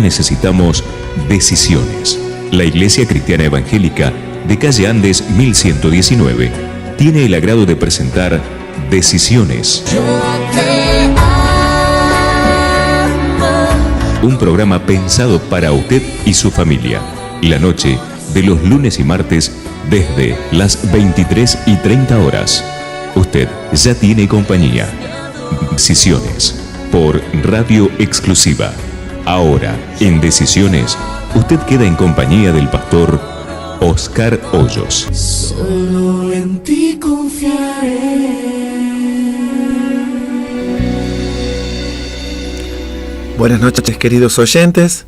necesitamos decisiones. La Iglesia Cristiana Evangélica de calle Andes 1119 tiene el agrado de presentar Decisiones. Un programa pensado para usted y su familia. La noche de los lunes y martes desde las 23:30 horas. Usted ya tiene compañía. Decisiones por Radio Exclusiva. Ahora, en Decisiones, usted queda en compañía del pastor Oscar Hoyos. Solo en ti confiaré. Buenas noches, queridos oyentes.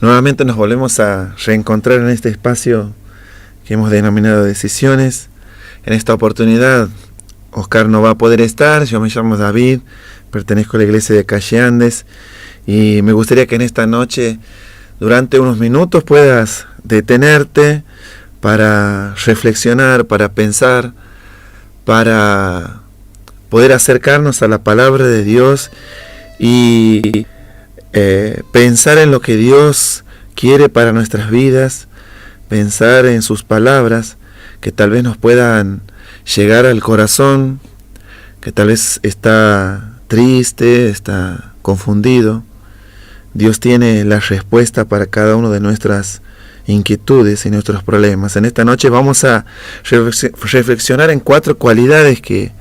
Nuevamente nos volvemos a reencontrar en este espacio que hemos denominado Decisiones. En esta oportunidad, Oscar no va a poder estar. Yo me llamo David, pertenezco a la iglesia de calle Andes y me gustaría que en esta noche, durante unos minutos, puedas detenerte para reflexionar, para pensar, para poder acercarnos a la palabra de Dios y pensar en lo que Dios quiere para nuestras vidas, pensar en sus palabras que tal vez nos puedan llegar al corazón, que tal vez está triste, está confundido. Dios tiene la respuesta para cada una de nuestras inquietudes y nuestros problemas. En esta noche vamos a reflexionar en 4 cualidades que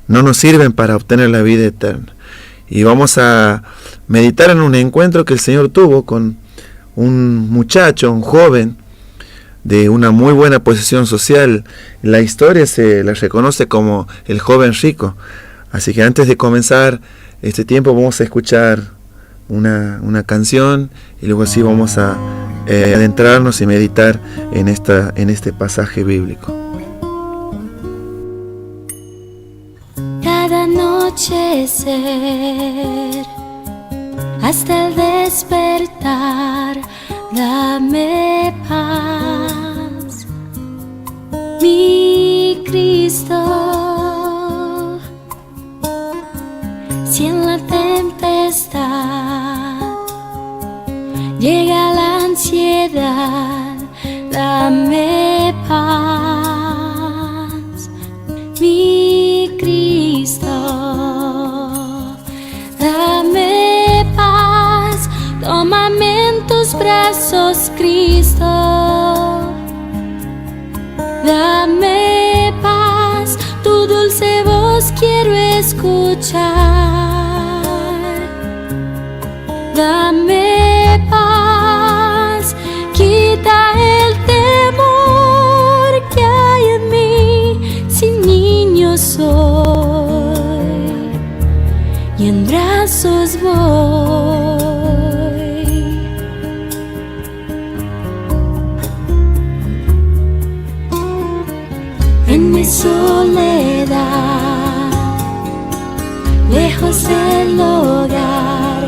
no nos sirven para obtener la vida eterna. Y vamos a meditar en un encuentro que el Señor tuvo con un muchacho, un joven, de una muy buena posición social. La historia se la reconoce como el joven rico. Así que antes de comenzar este tiempo vamos a escuchar una canción y luego así vamos a adentrarnos y meditar en este pasaje bíblico. Cada anochecer hasta el despertar, dame paz, mi Cristo. Si en la tempestad llega la ansiedad, dame paz, mi Cristo. Dame paz, tómame en tus brazos, Cristo. Dame paz, tu dulce voz quiero escuchar. Dame paz, quita el temor que hay en mí, sin niño soy y en brazos voy. En mi soledad, lejos del hogar,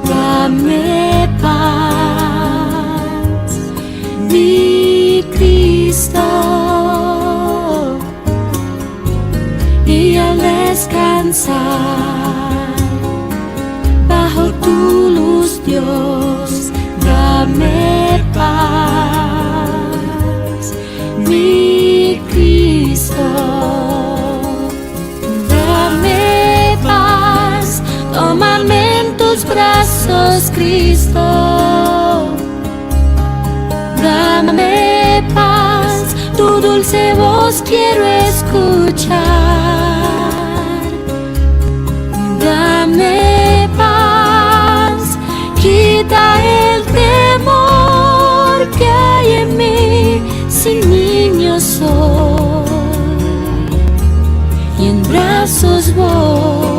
dame paz, mi Cristo. Y al descansar bajo tu luz, Dios, dame paz, mi Cristo. Dame paz, tómame en tus brazos, Cristo. Dame paz, tu dulce voz quiero escuchar. Dame paz, quita el temor que hay en mí, sin niño soy y en brazos voy.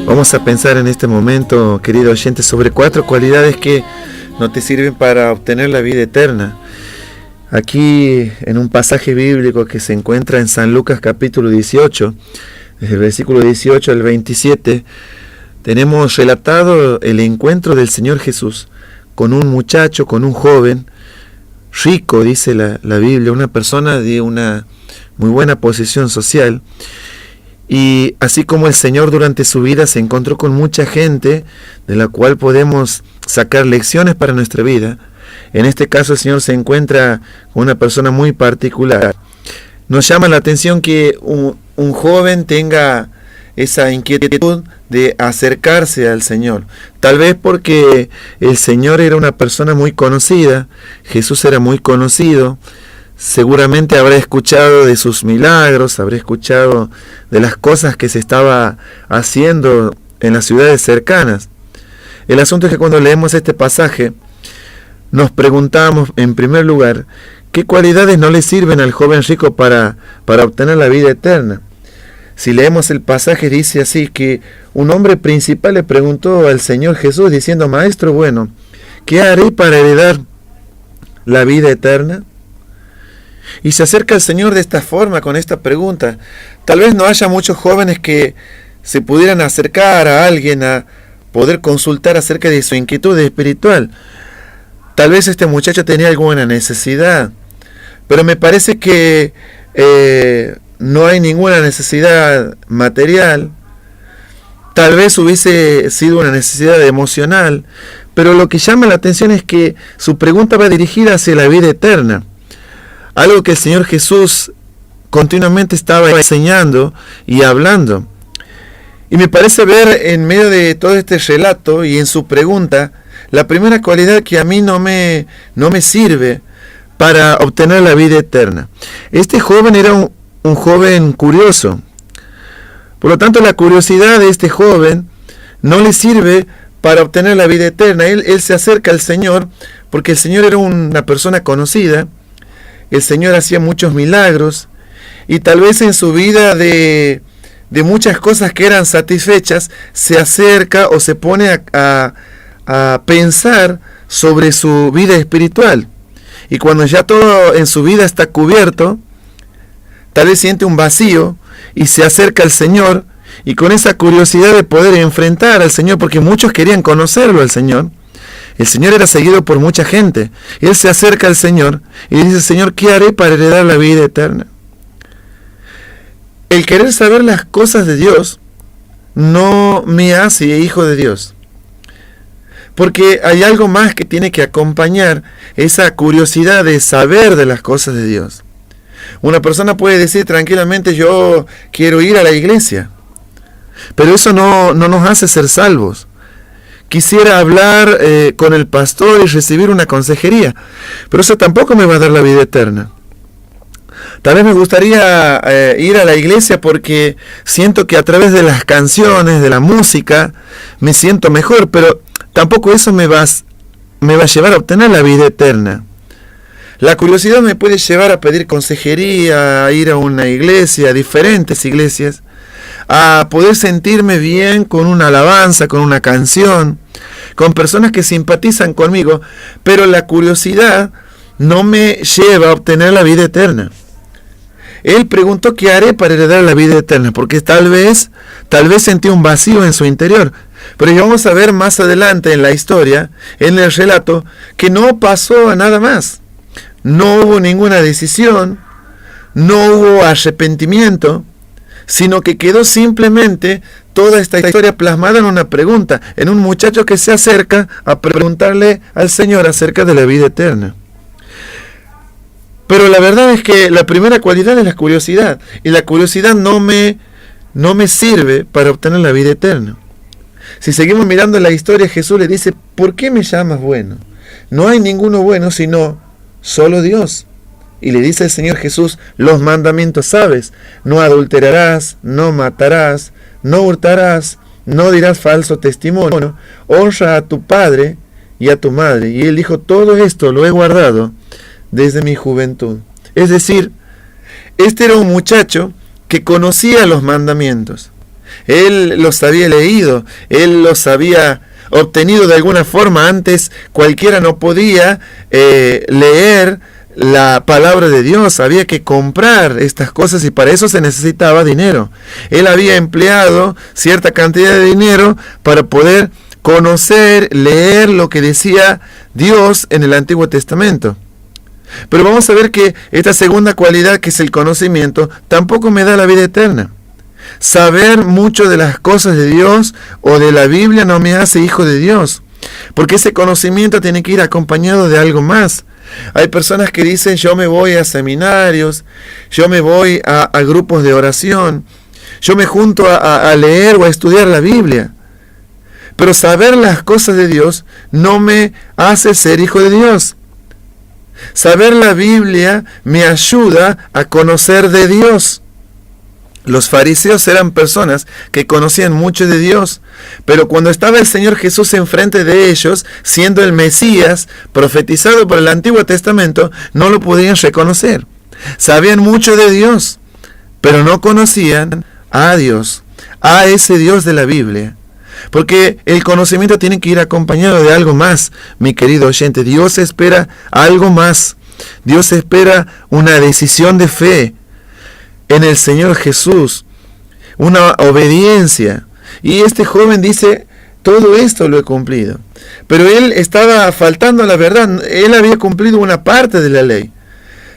Vamos a pensar en este momento, querido oyente, sobre 4 cualidades que no te sirven para obtener la vida eterna. Aquí en un pasaje bíblico que se encuentra en San Lucas capítulo 18, desde el versículo 18 al 27, tenemos relatado el encuentro del Señor Jesús con un muchacho, con un joven, rico, dice la Biblia, una persona de una muy buena posición social. Y así como el Señor durante su vida se encontró con mucha gente de la cual podemos sacar lecciones para nuestra vida, en este caso el Señor se encuentra con una persona muy particular. Nos llama la atención que un joven tenga esa inquietud de acercarse al Señor. Tal vez porque el Señor era una persona muy conocida, Jesús era muy conocido. Seguramente habrá escuchado de sus milagros, habrá escuchado de las cosas que se estaba haciendo en las ciudades cercanas. El asunto es que cuando leemos este pasaje, nos preguntamos en primer lugar, ¿qué cualidades no le sirven al joven rico para obtener la vida eterna? Si leemos el pasaje, dice así que un hombre principal le preguntó al Señor Jesús diciendo, Maestro bueno, ¿qué haré para heredar la vida eterna? Y se acerca al Señor de esta forma, con esta pregunta. Tal vez no haya muchos jóvenes que se pudieran acercar a alguien a poder consultar acerca de su inquietud espiritual. Tal vez este muchacho tenía alguna necesidad, pero me parece que no hay ninguna necesidad material. Tal vez hubiese sido una necesidad emocional, pero lo que llama la atención es que su pregunta va dirigida hacia la vida eterna. Algo que el Señor Jesús continuamente estaba enseñando y hablando. Y me parece ver en medio de todo este relato y en su pregunta, la primera cualidad que a mí no me sirve para obtener la vida eterna. Este joven era un joven curioso. Por lo tanto, la curiosidad de este joven no le sirve para obtener la vida eterna. Él se acerca al Señor porque el Señor era una persona conocida. El Señor hacía muchos milagros y tal vez en su vida de muchas cosas que eran satisfechas, se acerca o se pone a pensar sobre su vida espiritual. Y cuando ya todo en su vida está cubierto, tal vez siente un vacío y se acerca al Señor y con esa curiosidad de poder enfrentar al Señor, porque muchos querían conocerlo al Señor. El Señor era seguido por mucha gente. Él se acerca al Señor y dice, Señor, ¿qué haré para heredar la vida eterna? El querer saber las cosas de Dios no me hace hijo de Dios. Porque hay algo más que tiene que acompañar esa curiosidad de saber de las cosas de Dios. Una persona puede decir tranquilamente, yo quiero ir a la iglesia. Pero eso no nos hace ser salvos. Quisiera hablar con el pastor y recibir una consejería, pero eso tampoco me va a dar la vida eterna. Tal vez me gustaría ir a la iglesia porque siento que a través de las canciones, de la música, me siento mejor, pero tampoco eso me va a llevar a obtener la vida eterna. La curiosidad me puede llevar a pedir consejería, a ir a una iglesia, a diferentes iglesias, a poder sentirme bien con una alabanza, con una canción, con personas que simpatizan conmigo, pero la curiosidad no me lleva a obtener la vida eterna. Él preguntó qué haré para heredar la vida eterna, porque tal vez sentí un vacío en su interior. Pero ya vamos a ver más adelante en la historia, en el relato, que no pasó a nada más. No hubo ninguna decisión, no hubo arrepentimiento, sino que quedó simplemente toda esta historia plasmada en una pregunta, en un muchacho que se acerca a preguntarle al Señor acerca de la vida eterna. Pero la verdad es que la primera cualidad es la curiosidad, y la curiosidad no me sirve para obtener la vida eterna. Si seguimos mirando la historia, Jesús le dice, ¿por qué me llamas bueno? No hay ninguno bueno sino solo Dios. Y le dice el Señor Jesús, los mandamientos sabes, no adulterarás, no matarás, no hurtarás, no dirás falso testimonio, honra a tu padre y a tu madre. Y él dijo, todo esto lo he guardado desde mi juventud. Es decir, este era un muchacho que conocía los mandamientos. Él los había leído, él los había obtenido de alguna forma. Antes cualquiera no podía leer la palabra de Dios, había que comprar estas cosas y para eso se necesitaba dinero. Él había empleado cierta cantidad de dinero para poder conocer, leer lo que decía Dios en el Antiguo Testamento. Pero vamos a ver que esta segunda cualidad, que es el conocimiento, tampoco me da la vida eterna. Saber mucho de las cosas de Dios o de la Biblia no me hace hijo de Dios, porque ese conocimiento tiene que ir acompañado de algo más. Hay personas que dicen, yo me voy a seminarios, yo me voy a grupos de oración, yo me junto a leer o a estudiar la Biblia. Pero saber las cosas de Dios no me hace ser hijo de Dios. Saber la Biblia me ayuda a conocer de Dios. Los fariseos eran personas que conocían mucho de Dios, pero cuando estaba el Señor Jesús enfrente de ellos, siendo el Mesías, profetizado por el Antiguo Testamento, no lo podían reconocer. Sabían mucho de Dios, pero no conocían a Dios, a ese Dios de la Biblia. Porque el conocimiento tiene que ir acompañado de algo más, mi querido oyente. Dios espera algo más. Dios espera una decisión de fe en el Señor Jesús, una obediencia. Y este joven dice, todo esto lo he cumplido. Pero él estaba faltando a la verdad. Él había cumplido una parte de la ley,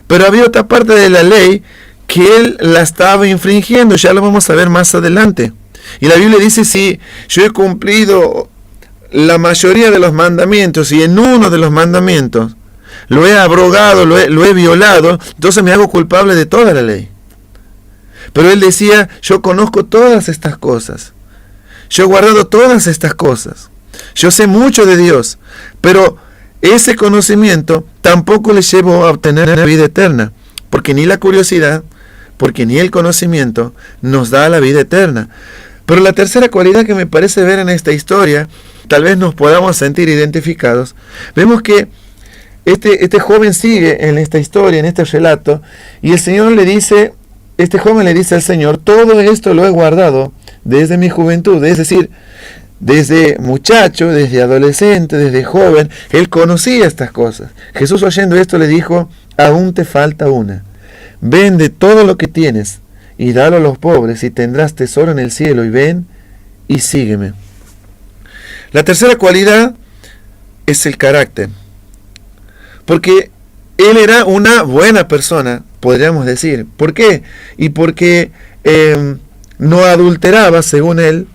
pero había otra parte de la ley que él la estaba infringiendo. Ya lo vamos a ver más adelante. Y la Biblia dice, si yo he cumplido la mayoría de los mandamientos y en uno de los mandamientos lo he abrogado, lo he violado, entonces me hago culpable de toda la ley. Pero él decía, yo conozco todas estas cosas, yo he guardado todas estas cosas, yo sé mucho de Dios, pero ese conocimiento tampoco le llevó a obtener la vida eterna, porque ni la curiosidad, porque ni el conocimiento nos da la vida eterna. Pero la tercera cualidad que me parece ver en esta historia, tal vez nos podamos sentir identificados, vemos que este joven sigue en esta historia, en este relato, y el Señor le dice, este joven le dice al Señor, todo esto lo he guardado desde mi juventud, es decir, desde muchacho, desde adolescente, desde joven, él conocía estas cosas. Jesús, oyendo esto, le dijo, aún te falta una, vende todo lo que tienes y dalo a los pobres, y tendrás tesoro en el cielo, y ven y sígueme. La tercera cualidad es el carácter, porque él era una buena persona, podríamos decir. ¿Por qué? Y porque no adulteraba, según él,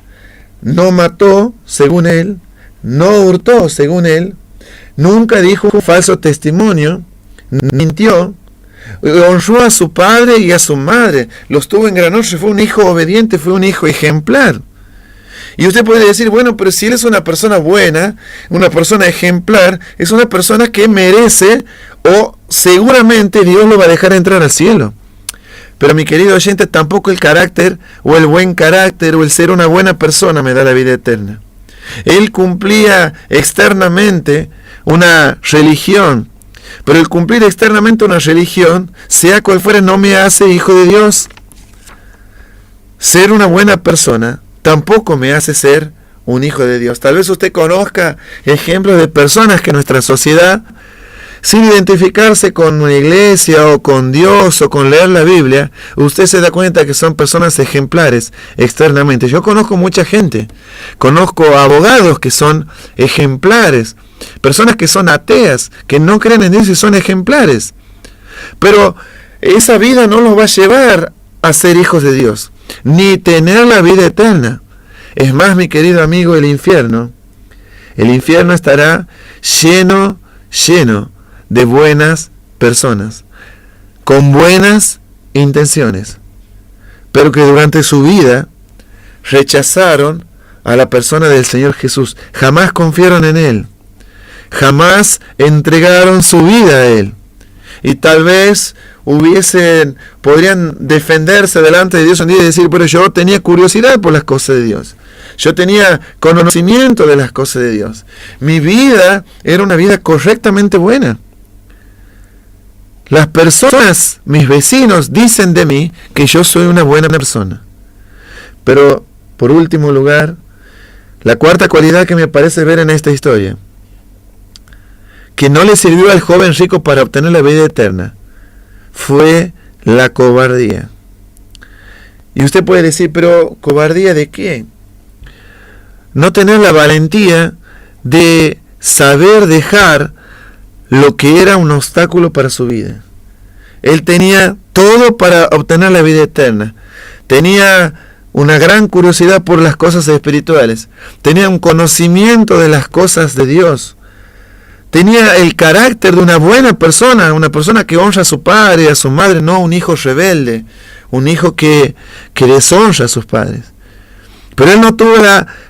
no mató, según él, no hurtó, según él, nunca dijo falso testimonio, mintió, honró a su padre y a su madre, los tuvo en gran honra, fue un hijo obediente, fue un hijo ejemplar. Y usted puede decir, bueno, pero si él es una persona buena, una persona ejemplar, es una persona que merece, o seguramente Dios lo va a dejar entrar al cielo. Pero mi querido oyente, tampoco el carácter, o el buen carácter, o el ser una buena persona me da la vida eterna. Él cumplía externamente una religión, pero el cumplir externamente una religión, sea cual fuera, no me hace hijo de Dios. Ser una buena persona tampoco me hace ser un hijo de Dios. Tal vez usted conozca ejemplos de personas que en nuestra sociedad, sin identificarse con una iglesia o con Dios o con leer la Biblia, usted se da cuenta que son personas ejemplares externamente. Yo conozco mucha gente, conozco abogados que son ejemplares, personas que son ateas, que no creen en Dios y son ejemplares. Pero esa vida no los va a llevar a ser hijos de Dios, ni tener la vida eterna. Es más, mi querido amigo, el infierno estará lleno de buenas personas, con buenas intenciones, pero que durante su vida rechazaron a la persona del Señor Jesús, jamás confiaron en Él, jamás entregaron su vida a Él, y tal vez podrían defenderse delante de Dios un día y decir, pero yo tenía curiosidad por las cosas de Dios, yo tenía conocimiento de las cosas de Dios, mi vida era una vida correctamente buena. Las personas, mis vecinos, dicen de mí que yo soy una buena persona. Pero, por último lugar, la cuarta cualidad que me parece ver en esta historia, que no le sirvió al joven rico para obtener la vida eterna, fue la cobardía. Y usted puede decir, pero ¿cobardía de qué? No tener la valentía de saber dejar lo que era un obstáculo para su vida. Él tenía todo para obtener la vida eterna. Tenía una gran curiosidad por las cosas espirituales. Tenía un conocimiento de las cosas de Dios. Tenía el carácter de una buena persona, una persona que honra a su padre y a su madre, no un hijo rebelde, un hijo que deshonra a sus padres. Pero él no tuvo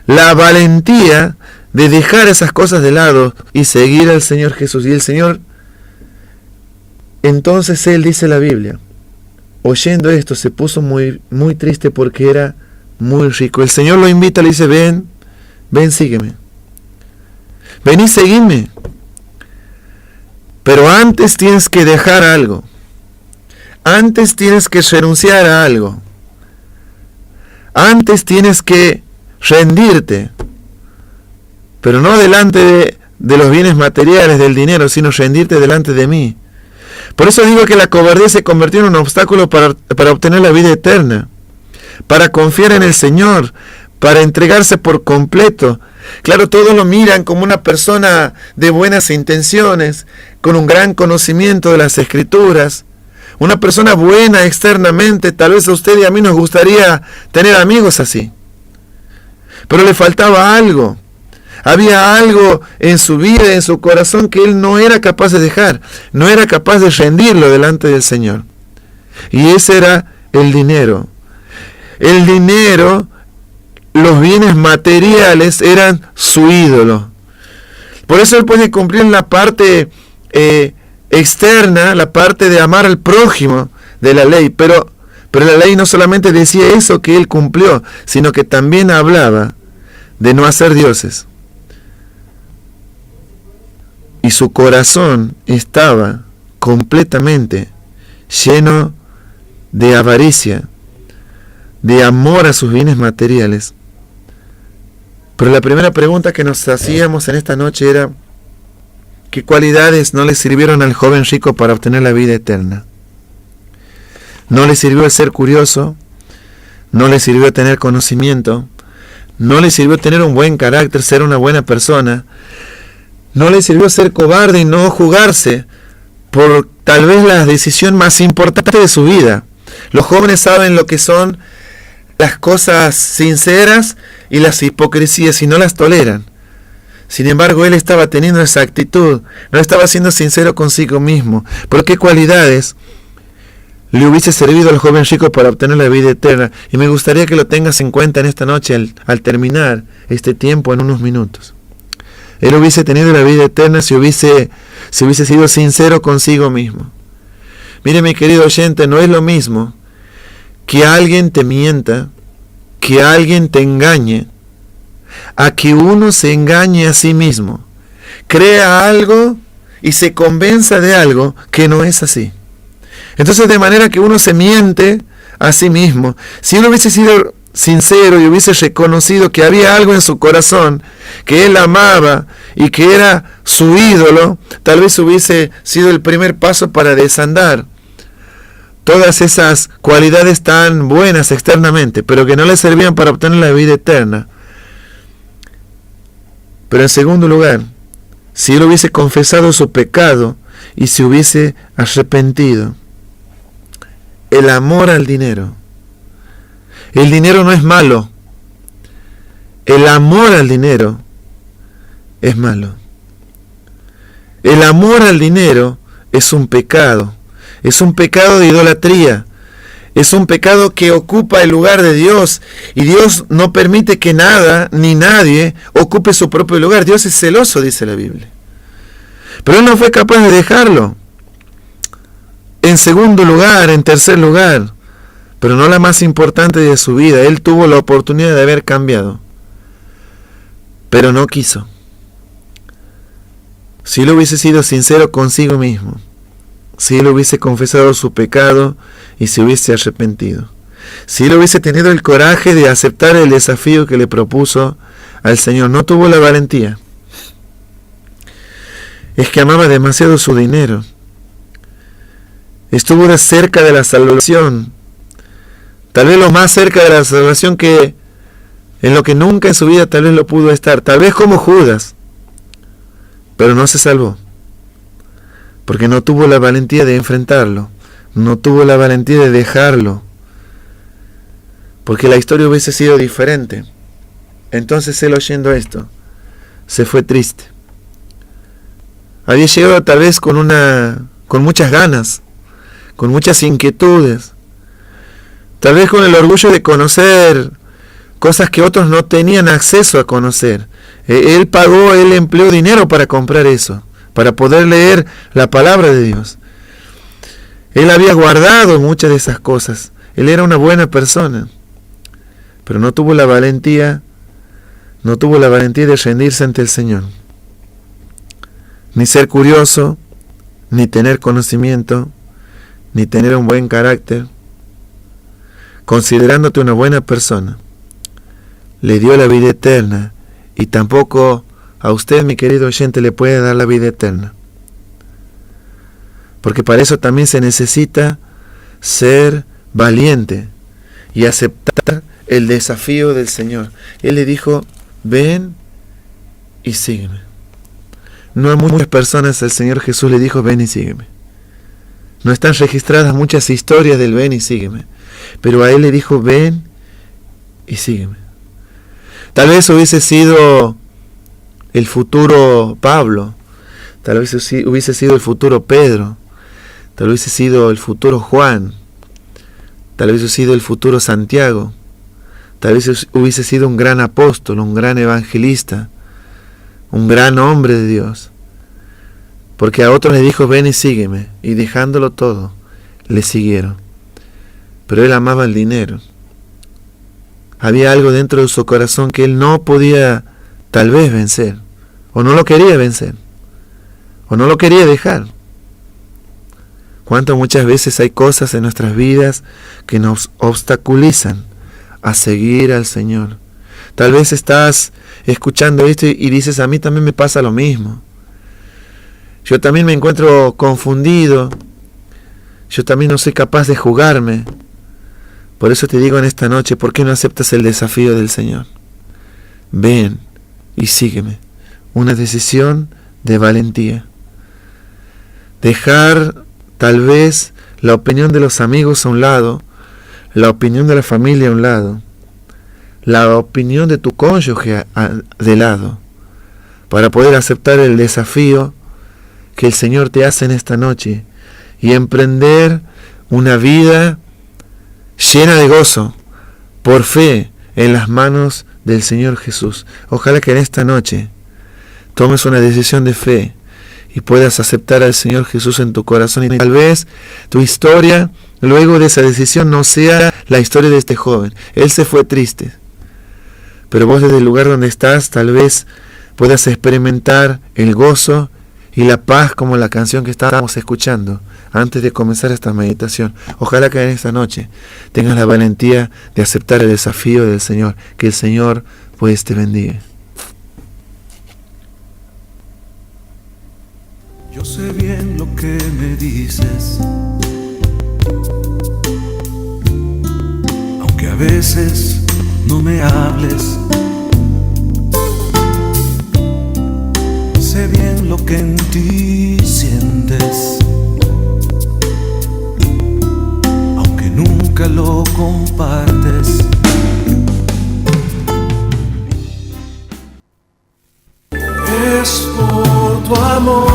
la valentía de dejar esas cosas de lado y seguir al Señor Jesús. Y el Señor, entonces él, dice la Biblia, oyendo esto se puso muy, muy triste porque era muy rico. El Señor lo invita, le dice, ven, sígueme. Ven y seguime. Pero antes tienes que dejar algo. Antes tienes que renunciar a algo. Antes tienes que rendirte. Pero no delante de los bienes materiales, del dinero, sino rendirte delante de mí. Por eso digo que la cobardía se convirtió en un obstáculo para obtener la vida eterna. Para confiar en el Señor. Para entregarse por completo. Claro, todos lo miran como una persona de buenas intenciones, con un gran conocimiento de las Escrituras, una persona buena externamente. Tal vez a usted y a mí nos gustaría tener amigos así. Pero le faltaba algo. Había algo en su vida, en su corazón, que él no era capaz de dejar, no era capaz de rendirlo delante del Señor. Y ese era el dinero. El dinero, los bienes materiales eran su ídolo. Por eso él puede cumplir en la parte externa, la parte de amar al prójimo de la ley, pero la ley no solamente decía eso que él cumplió, sino que también hablaba de no hacer dioses. Y su corazón estaba completamente lleno de avaricia, de amor a sus bienes materiales. Pero la primera pregunta que nos hacíamos en esta noche era: ¿qué cualidades no le sirvieron al joven rico para obtener la vida eterna? No le sirvió el ser curioso, no le sirvió tener conocimiento, no le sirvió tener un buen carácter, ser una buena persona, no le sirvió ser cobarde y no jugarse por tal vez la decisión más importante de su vida. Los jóvenes saben lo que son las cosas sinceras y las hipocresías y no las toleran. Sin embargo, él estaba teniendo esa actitud, no estaba siendo sincero consigo mismo. ¿Por qué cualidades le hubiese servido al joven rico para obtener la vida eterna? Y me gustaría que lo tengas en cuenta en esta noche al terminar este tiempo en unos minutos. Él hubiese tenido la vida eterna si hubiese sido sincero consigo mismo. Mire, mi querido oyente, no es lo mismo que alguien te mienta, que alguien te engañe, a que uno se engañe a sí mismo, crea algo y se convenza de algo que no es así. Entonces, de manera que uno se miente a sí mismo. Si uno hubiese sido sincero y hubiese reconocido que había algo en su corazón que él amaba y que era su ídolo, tal vez hubiese sido el primer paso para desandar todas esas cualidades tan buenas externamente, pero que no le servían para obtener la vida eterna. Pero en segundo lugar, si él hubiese confesado su pecado y se hubiese arrepentido, el amor al dinero. El dinero no es malo. El amor al dinero es malo. El amor al dinero es un pecado. Es un pecado de idolatría. Es un pecado que ocupa el lugar de Dios. Y Dios no permite que nada ni nadie ocupe su propio lugar. Dios es celoso, dice la Biblia. Pero él no fue capaz de dejarlo. En segundo lugar, en tercer lugar, pero no la más importante de su vida, él tuvo la oportunidad de haber cambiado, pero no quiso. Si él hubiese sido sincero consigo mismo, si él hubiese confesado su pecado y se hubiese arrepentido, si él hubiese tenido el coraje de aceptar el desafío que le propuso al Señor, no tuvo la valentía. Es que amaba demasiado su dinero. Estuvo de cerca de la salvación, tal vez lo más cerca de la salvación que en lo que nunca en su vida tal vez lo pudo estar, tal vez como Judas, pero no se salvó. porque no tuvo la valentía de enfrentarlo, no tuvo la valentía de dejarlo, porque la historia hubiese sido diferente. Entonces él, oyendo esto, se fue triste. Había llegado tal vez con muchas ganas, con muchas inquietudes, tal vez con el orgullo de conocer cosas que otros no tenían acceso a conocer. Él empleó dinero para comprar eso, para poder leer la palabra de Dios. Él había guardado muchas de esas cosas. Él era una buena persona, pero no tuvo la valentía de rendirse ante el Señor. Ni ser curioso, ni tener conocimiento, ni tener un buen carácter. Considerándote una buena persona, le dio la vida eterna, y tampoco a usted, mi querido oyente, le puede dar la vida eterna. Porque para eso también se necesita ser valiente y aceptar el desafío del Señor. Él le dijo: ven y sígueme. No a muchas personas el Señor Jesús le dijo: ven y sígueme. No están registradas muchas historias del ven y sígueme, pero a él le dijo: ven y sígueme. Tal vez hubiese sido el futuro Pablo, tal vez hubiese sido el futuro Pedro, tal vez hubiese sido el futuro Juan, tal vez hubiese sido el futuro Santiago, tal vez hubiese sido un gran apóstol, un gran evangelista, un gran hombre de Dios, porque a otros le dijo: ven y sígueme, y dejándolo todo, le siguieron. Pero él amaba el dinero. Había algo dentro de su corazón que él no podía tal vez vencer, o no lo quería vencer, o no lo quería dejar. Cuánto muchas veces hay cosas en nuestras vidas que nos obstaculizan a seguir al Señor. Tal vez estás escuchando esto y dices: a mí también me pasa lo mismo. Yo también me encuentro confundido. Yo también no soy capaz de jugarme. Por eso te digo en esta noche: ¿por qué no aceptas el desafío del Señor? Ven y sígueme. Una decisión de valentía. Dejar tal vez la opinión de los amigos a un lado, la opinión de la familia a un lado, la opinión de tu cónyuge de lado, para poder aceptar el desafío que el Señor te hace en esta noche y emprender una vida llena de gozo, por fe, en las manos del Señor Jesús. Ojalá que en esta noche tomes una decisión de fe y puedas aceptar al Señor Jesús en tu corazón. Y tal vez tu historia, luego de esa decisión, no sea la historia de este joven. Él se fue triste. Pero vos, desde el lugar donde estás, tal vez puedas experimentar el gozo y la paz, como la canción que estábamos escuchando antes de comenzar esta meditación. Ojalá que en esta noche tengas la valentía de aceptar el desafío del Señor. Que el Señor pues te bendiga. Yo sé bien lo que me dices, aunque a veces no me hables. Sé bien lo que en ti sientes, aunque nunca lo compartes. Es por tu amor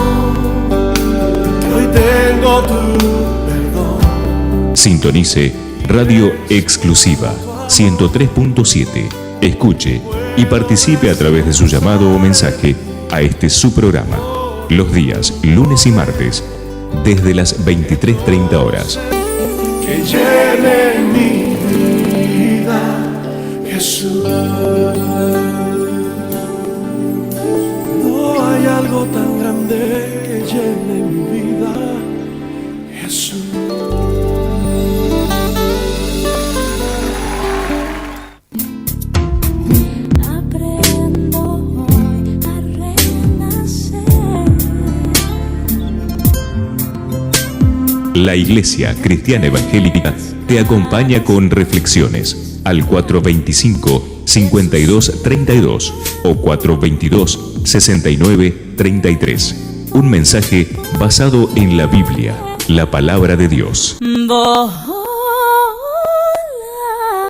que hoy tengo tu perdón. Sintonice Radio Exclusiva 103.7. Escuche y participe a través de su llamado o mensaje a este su programa, los días lunes y martes, desde las 23:30 horas. Que llene mi vida, Jesús. No hay algo tan grande que llene mi vida, Jesús. La Iglesia Cristiana Evangélica te acompaña con reflexiones al 425-5232 o 422-6933. Un mensaje basado en la Biblia, la palabra de Dios. voz.